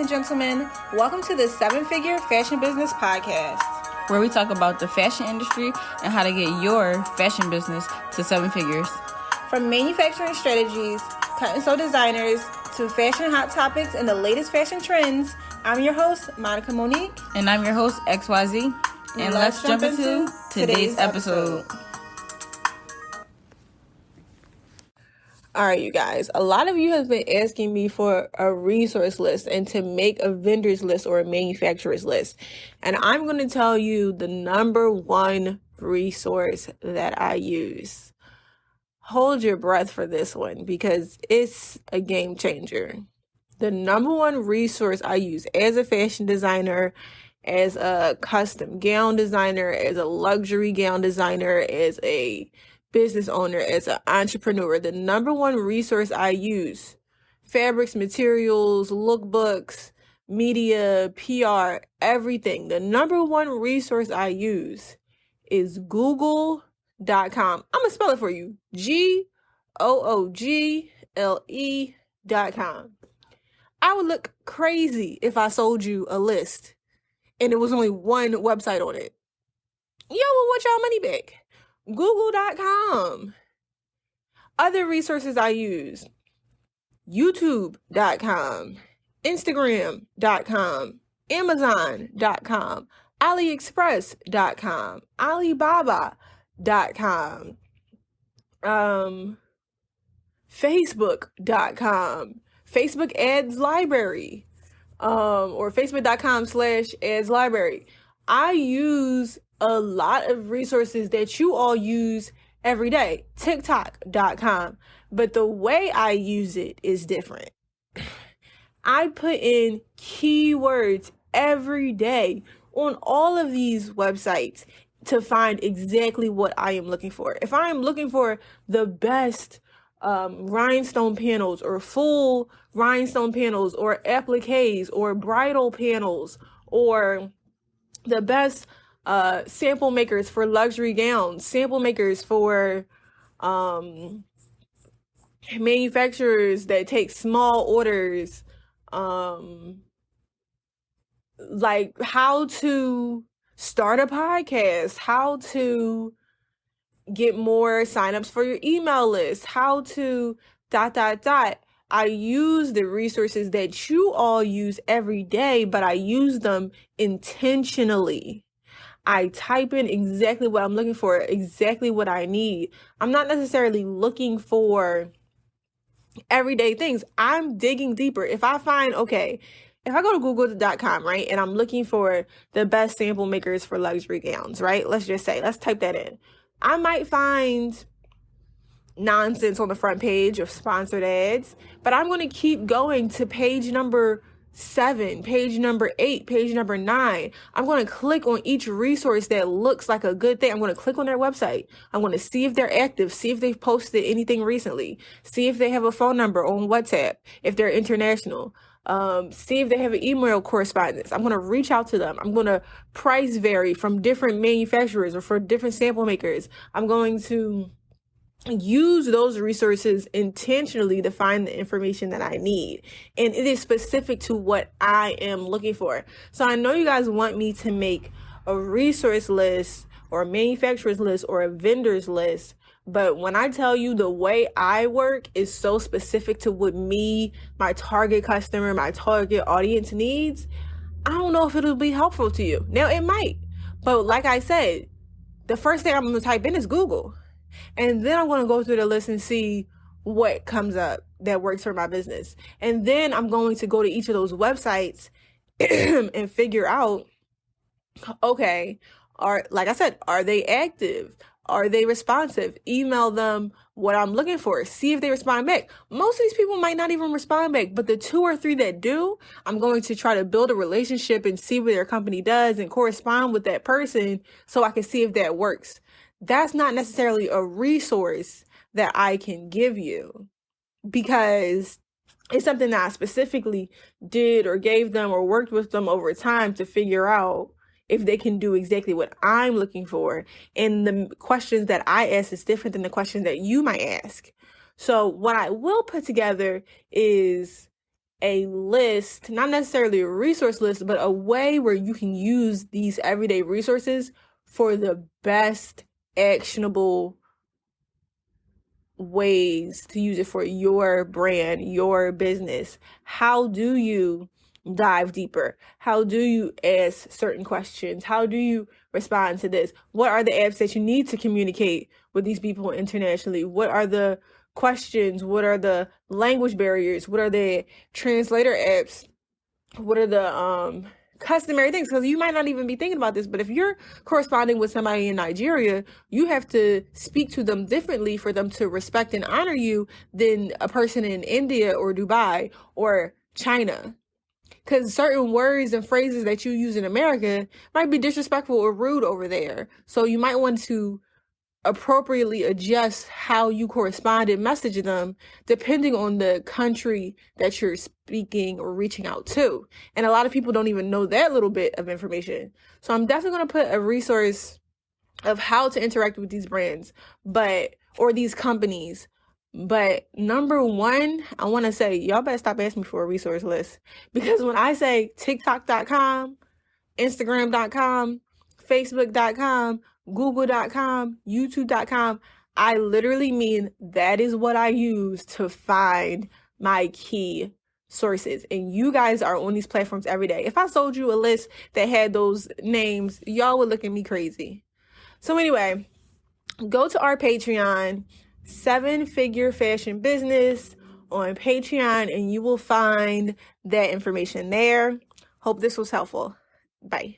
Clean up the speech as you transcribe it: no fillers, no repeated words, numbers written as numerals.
and gentlemen. Welcome to the 7-Figure Fashion Business Podcast, where we talk about the fashion industry and how to get your fashion business to 7 figures. From manufacturing strategies, cut and sew designers, to fashion hot topics and the latest fashion trends, I'm your host, Monica Monique. And I'm your host, XYZ. And let's jump into today's episode. All right, you guys, a lot of you have been asking me for a resource list and to make a vendor's list or a manufacturer's list. And I'm going to tell you the number one resource that I use. Hold your breath for this one because it's a game changer. The number one resource I use as a fashion designer, as a custom gown designer, as a luxury gown designer, as a business owner, as an entrepreneur, the number one resource I use, fabrics, materials, lookbooks, media, PR, everything. The number one resource I use is Google.com. I'm going to spell it for you. Google.com. I would look crazy if I sold you a list and it was only one website on it. Yo, well, want y'all money back? Google.com. Other resources I use, YouTube.com, Instagram.com, Amazon.com, AliExpress.com, Alibaba.com, Facebook.com, Facebook Ads Library, or Facebook.com/Ads Library. I use a lot of resources that you all use every day. TikTok.com. But the way I use it is different. I put in keywords every day on all of these websites to find exactly what I am looking for. If I am looking for the best rhinestone panels or full rhinestone panels or appliques or bridal panels or the best sample makers for luxury gowns, sample makers for manufacturers that take small orders, like how to start a podcast, how to get more signups for your email list, how to ... I use the resources that you all use every day, but I use them intentionally. I type in exactly what I'm looking for, exactly what I need. I'm not necessarily looking for everyday things. I'm digging deeper. If I find, if I go to google.com, right, and I'm looking for the best sample makers for luxury gowns, right, let's type that in. I might find nonsense on the front page of sponsored ads, but I'm going to keep going to page number 7, page number 8, page number 9. I'm going to click on each resource that looks like a good thing. I'm going to click on their website. I'm going to see if they're active, see if they've posted anything recently, see if they have a phone number on WhatsApp, if they're international, see if they have an email correspondence. I'm going to reach out to them. I'm going to price vary from different manufacturers or for different sample makers. I'm going to use those resources intentionally to find the information that I need. And it is specific to what I am looking for. So I know you guys want me to make a resource list or a manufacturer's list or a vendor's list. But when I tell you the way I work is so specific to what me, my target customer, my target audience needs, I don't know if it'll be helpful to you. Now, it might. But like I said, the first thing I'm going to type in is Google. And then I'm going to go through the list and see what comes up that works for my business. And then I'm going to go to each of those websites and figure out, like I said, are they active? Are they responsive? Email them what I'm looking for. See if they respond back. Most of these people might not even respond back, but the 2 or 3 that do, I'm going to try to build a relationship and see what their company does and correspond with that person so I can see if that works. That's not necessarily a resource that I can give you because it's something that I specifically did or gave them or worked with them over time to figure out if they can do exactly what I'm looking for. And the questions that I ask is different than the questions that you might ask. So what I will put together is a list, not necessarily a resource list, but a way where you can use these everyday resources for the best actionable ways to use it for your brand, your business. How do you dive deeper? How do you ask certain questions? How do you respond to this? What are the apps that you need to communicate with these people internationally? What are the questions? What are the language barriers? What are the translator apps? What are the customary things? Because you might not even be thinking about this, but if you're corresponding with somebody in Nigeria, you have to speak to them differently for them to respect and honor you than a person in India or Dubai or China. Because certain words and phrases that you use in America might be disrespectful or rude over there. So you might want to appropriately adjust how you correspond and message them depending on the country that you're speaking or reaching out to. And a lot of people don't even know that little bit of information. So I'm definitely going to put a resource of how to interact with these brands, or these companies. But number one, I want to say, y'all better stop asking me for a resource list, because when I say TikTok.com, Instagram.com, Facebook.com, Google.com, YouTube.com, I literally mean that is what I use to find my key sources. And you guys are on these platforms every day. If I sold you a list that had those names, y'all would look at me crazy. So anyway, go to our Patreon, 7-Figure Fashion Business on Patreon, and you will find that information there. Hope this was helpful. Bye.